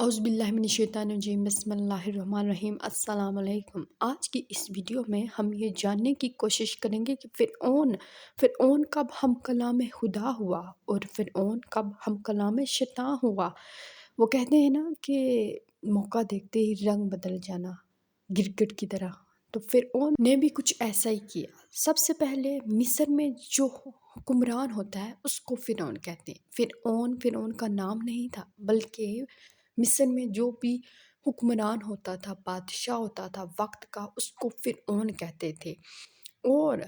اعوذ باللہ من الشیطان الرجیم بسم اللہ الرحمن الرحیم السلام علیکم۔ آج کی اس ویڈیو میں ہم یہ جاننے کی کوشش کریں گے کہ فرعون کب ہم کلام خدا ہوا اور فرعون کب ہم کلام شیطان ہوا۔ وہ کہتے ہیں نا کہ موقع دیکھتے ہی رنگ بدل جانا گرگٹ کی طرح، تو فرعون نے بھی کچھ ایسا ہی کیا۔ سب سے پہلے مصر میں جو حکمران ہوتا ہے اس کو فرعون کہتے ہیں۔ فرعون کا نام نہیں تھا، بلکہ مصر میں جو بھی حکمران ہوتا تھا، بادشاہ ہوتا تھا وقت کا، اس کو فرعون کہتے تھے۔ اور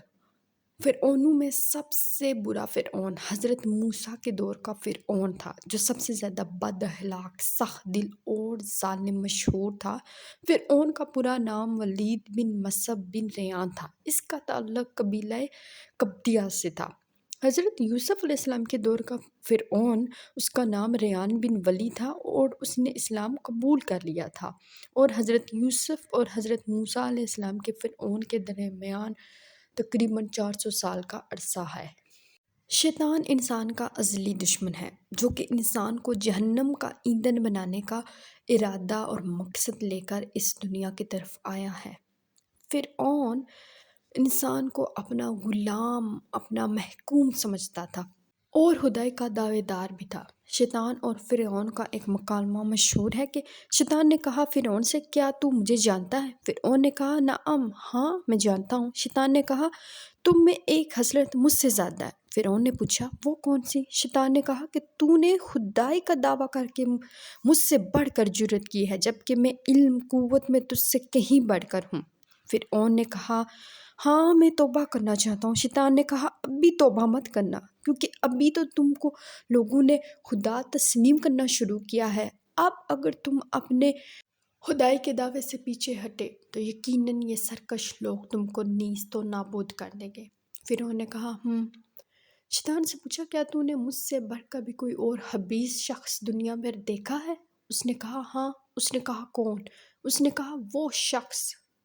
فرعونوں میں سب سے برا فرعون حضرت موسیٰ کے دور کا فرعون تھا، جو سب سے زیادہ بد اخلاق، سخت دل اور ظالم مشہور تھا۔ فرعون کا پورا نام ولید بن مصعب بن ریان تھا۔ اس کا تعلق قبیلہ قبطیہ سے تھا۔ حضرت یوسف علیہ السلام کے دور کا فرعون، اس کا نام ریان بن ولی تھا اور اس نے اسلام قبول کر لیا تھا۔ اور حضرت یوسف اور حضرت موسیٰ علیہ السلام کے فرعون کے درمیان تقریباً 400 سال کا عرصہ ہے۔ شیطان انسان کا ازلی دشمن ہے، جو کہ انسان کو جہنم کا ایندھن بنانے کا ارادہ اور مقصد لے کر اس دنیا کی طرف آیا ہے۔ فرعون انسان کو اپنا غلام، اپنا محکوم سمجھتا تھا اور خدائی کا دعوے دار بھی تھا۔ شیطان اور فرعون کا ایک مکالمہ مشہور ہے کہ شیطان نے کہا فرعون سے، کیا تو مجھے جانتا ہے؟ فرعون نے کہا نعم، ہاں میں جانتا ہوں۔ شیطان نے کہا تم میں ایک خصلت مجھ سے زیادہ ہے۔ فرعون نے پوچھا وہ کون سی؟ شیطان نے کہا کہ تو نے خدائی کا دعویٰ کر کے مجھ سے بڑھ کر جرات کی ہے، جبکہ میں علم قوت میں تجھ سے کہیں بڑھ کر ہوں۔ فرعون نے کہا ہاں میں توبہ کرنا چاہتا ہوں۔ شیطان نے کہا اب بھی توبہ مت کرنا، کیونکہ ابھی تو تم کو لوگوں نے خدا تسلیم کرنا شروع کیا ہے۔ اب اگر تم اپنے خدائی کے دعوے سے پیچھے ہٹے تو یقیناً یہ سرکش لوگ تم کو نیست و نابود کر دیں گے۔ فرعون نے کہا شیطان سے پوچھا کیا تو نے مجھ سے بڑھ کر بھی کوئی اور خبیث شخص دنیا میں دیکھا ہے؟ اس نے کہا ہاں۔ اس نے کہا کون؟ اس نے کہا وہ شخص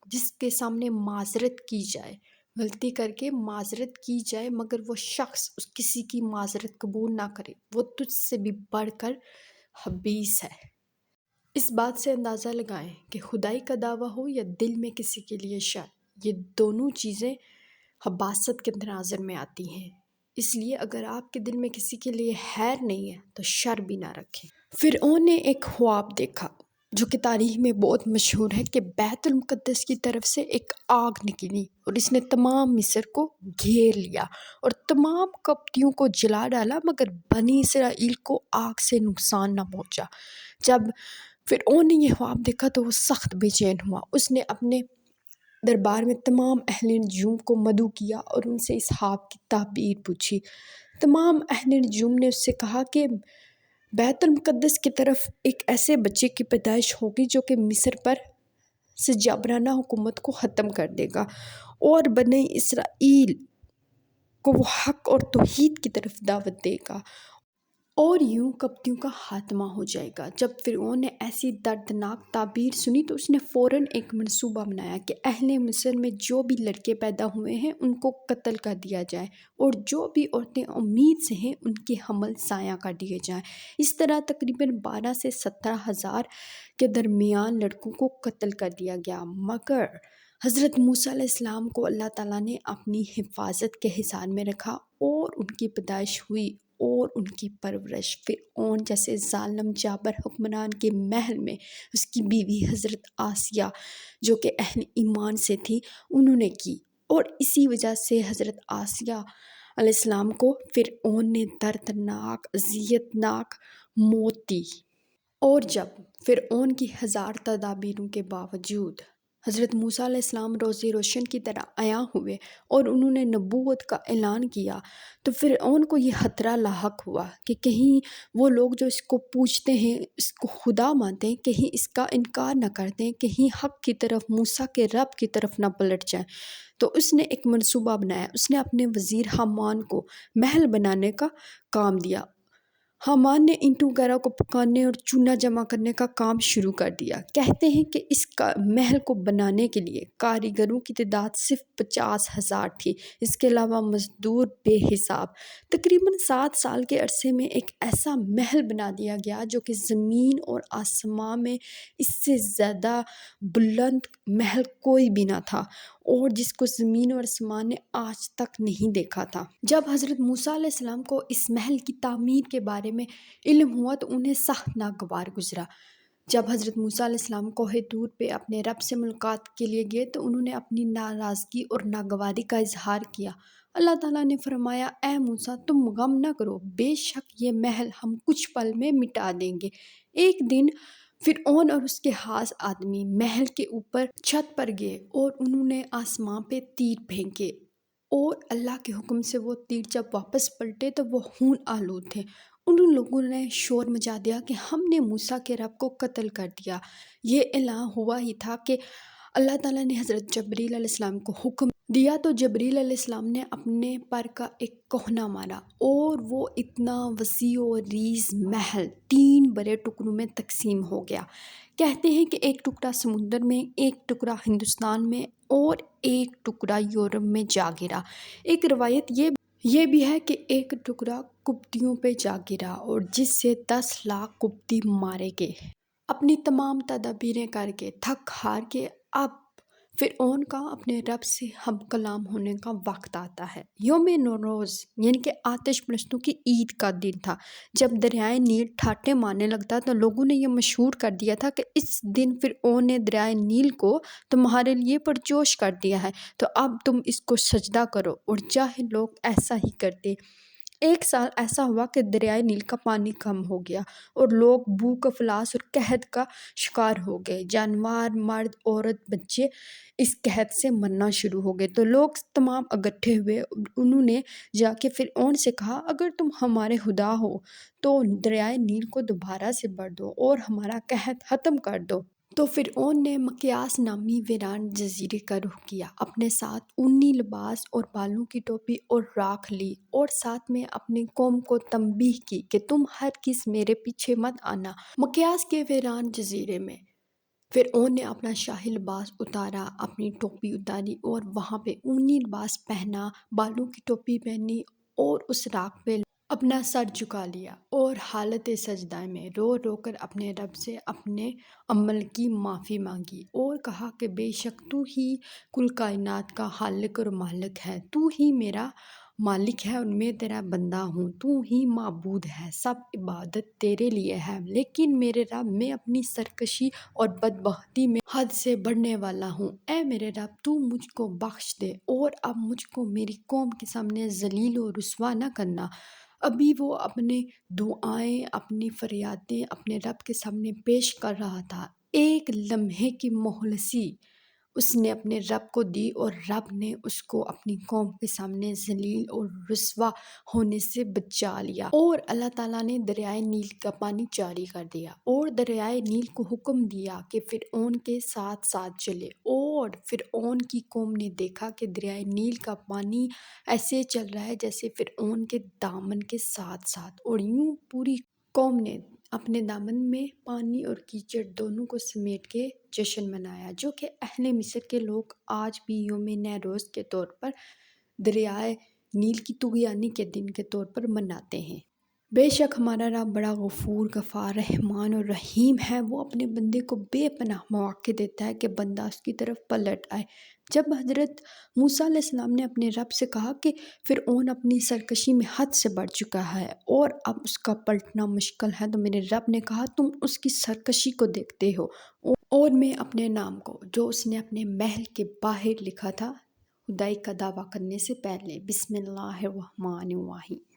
جس کے سامنے معذرت کی جائے، غلطی کر کے معذرت کی جائے، مگر وہ شخص کسی کی معذرت قبول نہ کرے، وہ تجھ سے بھی بڑھ کر خبیث ہے۔ اس بات سے اندازہ لگائیں کہ خدائی کا دعویٰ ہو یا دل میں کسی کے لیے شر، یہ دونوں چیزیں خباثت کے تناظر میں آتی ہیں۔ اس لیے اگر آپ کے دل میں کسی کے لیے خیر نہیں ہے تو شر بھی نہ رکھیں۔ فرعون نے ایک خواب دیکھا جو کہ تاریخ میں بہت مشہور ہے کہ بیت المقدس کی طرف سے ایک آگ نکلی اور اس نے تمام مصر کو گھیر لیا اور تمام قبطیوں کو جلا ڈالا، مگر بنی اسرائیل کو آگ سے نقصان نہ پہنچا۔ جب فرعون نے یہ خواب دیکھا تو وہ سخت بے چین ہوا۔ اس نے اپنے دربار میں تمام اہل نجوم کو مدعو کیا اور ان سے اس خواب کی تعبیر پوچھی۔ تمام اہل نجوم نے اس سے کہا کہ بیت المقدس کی طرف ایک ایسے بچے کی پیدائش ہوگی جو کہ مصر پر سے جبرانہ حکومت کو ختم کر دے گا اور بنی اسرائیل کو وہ حق اور توحید کی طرف دعوت دے گا، اور یوں قبطیوں کا خاتمہ ہو جائے گا۔ جب فرعون نے ایسی دردناک تعبیر سنی تو اس نے فوراً ایک منصوبہ بنایا کہ اہل مصر میں جو بھی لڑکے پیدا ہوئے ہیں ان کو قتل کر دیا جائے اور جو بھی عورتیں امید سے ہیں ان کے حمل ضائع کر دیے جائیں۔ اس طرح تقریباً 12 سے 17 ہزار کے درمیان لڑکوں کو قتل کر دیا گیا، مگر حضرت موسیٰ علیہ السلام کو اللہ تعالیٰ نے اپنی حفاظت کے حصار میں رکھا اور ان کی پیدائش ہوئی اور ان کی پرورش فرعون جیسے ظالم جابر حکمران کے محل میں اس کی بیوی حضرت آسیہ جو کہ اہل ایمان سے تھی انہوں نے کی، اور اسی وجہ سے حضرت آسیہ علیہ السلام کو فرعون نے دردناک اذیت ناک موت دی۔ اور جب فرعون کی ہزار تدابیروں کے باوجود حضرت موسیٰ علیہ السلام روزی روشن کی طرح عیاں ہوئے اور انہوں نے نبوت کا اعلان کیا تو فرعون کو یہ خطرہ لاحق ہوا کہ کہیں وہ لوگ جو اس کو پوجتے ہیں، اس کو خدا مانتے ہیں، کہیں اس کا انکار نہ کر دیں، کہیں حق کی طرف، موسیٰ کے رب کی طرف نہ پلٹ جائیں۔ تو اس نے ایک منصوبہ بنایا۔ اس نے اپنے وزیر حامان کو محل بنانے کا کام دیا۔ حامان نے اینٹوں وغیرہ کو پکانے اور چونا جمع کرنے کا کام شروع کر دیا۔ کہتے ہیں کہ اس محل کو بنانے کے لیے کاریگروں کی تعداد صرف 50,000 تھی، اس کے علاوہ مزدور بے حساب۔ تقریباً 7 سال کے عرصے میں ایک ایسا محل بنا دیا گیا جو کہ زمین اور آسمان میں اس سے زیادہ بلند محل کوئی بھی نہ تھا، اور جس کو زمین اور آسمان نے آج تک نہیں دیکھا تھا۔ جب حضرت موسیٰ علیہ السلام کو اس محل کی تعمیر کے بارے میں علم ہوا تو انہیں سخت ناگوار گزرا۔ جب حضرت موسیٰ علیہ السلام کوہ طور پہ اپنے رب سے ملاقات کے لیے گئے تو انہوں نے اپنی ناراضگی اور ناگواری کا اظہار کیا۔ اللہ تعالیٰ نے فرمایا، اے موسیٰ، تم غم نہ کرو، بے شک یہ محل ہم کچھ پل میں مٹا دیں گے۔ ایک دن فرعون اور اس کے خاص آدمی محل کے اوپر چھت پر گئے اور انہوں نے آسمان پہ تیر پھینکے، اور اللہ کے حکم سے وہ تیر جب واپس پلٹے تو وہ خون آلود تھے۔ ان لوگوں نے شور مچا دیا کہ ہم نے موسیٰ کے رب کو قتل کر دیا۔ یہ اعلان ہوا ہی تھا کہ اللہ تعالیٰ نے حضرت جبریل علیہ السلام کو حکم دیا تو جبریل علیہ السلام نے اپنے پر کا ایک کوہنا مارا، اور وہ اتنا وسیع و عریض محل 3 بڑے ٹکڑوں میں تقسیم ہو گیا۔ کہتے ہیں کہ ایک ٹکڑا سمندر میں، ایک ٹکڑا ہندوستان میں اور ایک ٹکڑا یورپ میں جا گرا۔ ایک روایت یہ بھی ہے کہ ایک ٹکڑا قبطیوں پہ جا گرا، اور جس سے 10 لاکھ قبطی مارے گئے۔ اپنی تمام تدابیریں کر کے تھک ہار کے اب فرعون کا اپنے رب سے ہم کلام ہونے کا وقت آتا ہے۔ یوم نوروز یعنی کہ آتش پرستوں کی عید کا دن تھا۔ جب دریائے نیل ٹھاٹھیں مارنے لگتا تو لوگوں نے یہ مشہور کر دیا تھا کہ اس دن فرعون نے دریائے نیل کو تمہارے لیے پرجوش کر دیا ہے، تو اب تم اس کو سجدہ کرو، اور چاہے لوگ ایسا ہی کرتے۔ ایک سال ایسا ہوا کہ دریائے نیل کا پانی کم ہو گیا اور لوگ بھوک، افلاس اور قحط کا شکار ہو گئے۔ جانور، مرد، عورت، بچے اس قحط سے مرنا شروع ہو گئے تو لوگ تمام اکٹھے ہوئے۔ انہوں نے جا کے فرعون سے کہا، اگر تم ہمارے خدا ہو تو دریائے نیل کو دوبارہ سے بھر دو اور ہمارا قحط ختم کر دو۔ تو فرعون نے مکیاس نامی ویران جزیرے کا رخ کیا، اپنے ساتھ اونی لباس اور بالوں کی ٹوپی اور راکھ لی، اور ساتھ میں اپنی قوم کو تنبیہ کی کہ تم ہرگز میرے پیچھے مت آنا۔ مکیاس کے ویران جزیرے میں فرعون نے اپنا شاہی لباس اتارا، اپنی ٹوپی اتاری اور وہاں پہ اونی لباس پہنا، بالوں کی ٹوپی پہنی اور اس راکھ پہ اپنا سر جھکا لیا، اور حالت سجدہ میں رو رو کر اپنے رب سے اپنے عمل کی معافی مانگی، اور کہا کہ بے شک تو ہی کل کائنات کا خالق اور مالک ہے، تو ہی میرا مالک ہے اور میں تیرا بندہ ہوں، تو ہی معبود ہے، سب عبادت تیرے لیے ہے۔ لیکن میرے رب، میں اپنی سرکشی اور بدبختی میں حد سے بڑھنے والا ہوں، اے میرے رب تو مجھ کو بخش دے، اور اب مجھ کو میری قوم کے سامنے ذلیل و رسوا نہ کرنا۔ ابھی وہ اپنی دعائیں، اپنی فریادیں اپنے رب کے سامنے پیش کر رہا تھا۔ ایک لمحے کی مخلصی اس نے اپنے رب کو دی، اور رب نے اس کو اپنی قوم کے سامنے ذلیل اور رسوا ہونے سے بچا لیا، اور اللہ تعالیٰ نے دریائے نیل کا پانی جاری کر دیا، اور دریائے نیل کو حکم دیا کہ فرعون کے ساتھ ساتھ چلے، اور فرعون کی قوم نے دیکھا کہ دریائے نیل کا پانی ایسے چل رہا ہے جیسے فرعون کے دامن کے ساتھ ساتھ، اور یوں پوری قوم نے اپنے دامن میں پانی اور کیچڑ دونوں کو سمیٹ کے جشن منایا، جو کہ اہل مصر کے لوگ آج بھی یوم نیروز کے طور پر دریائے نیل کی طغیانی کے دن کے طور پر مناتے ہیں۔ بے شک ہمارا رب بڑا غفور، غفار، رحمان اور رحیم ہے۔ وہ اپنے بندے کو بے پناہ مواقع دیتا ہے کہ بندہ اس کی طرف پلٹ آئے۔ جب حضرت موسیٰ علیہ السلام نے اپنے رب سے کہا کہ فرعون اپنی سرکشی میں حد سے بڑھ چکا ہے اور اب اس کا پلٹنا مشکل ہے، تو میرے رب نے کہا، تم اس کی سرکشی کو دیکھتے ہو، اور میں اپنے نام کو جو اس نے اپنے محل کے باہر لکھا تھا خدائی کا دعویٰ کرنے سے پہلے، بسم اللہ الرحمن الرحیم۔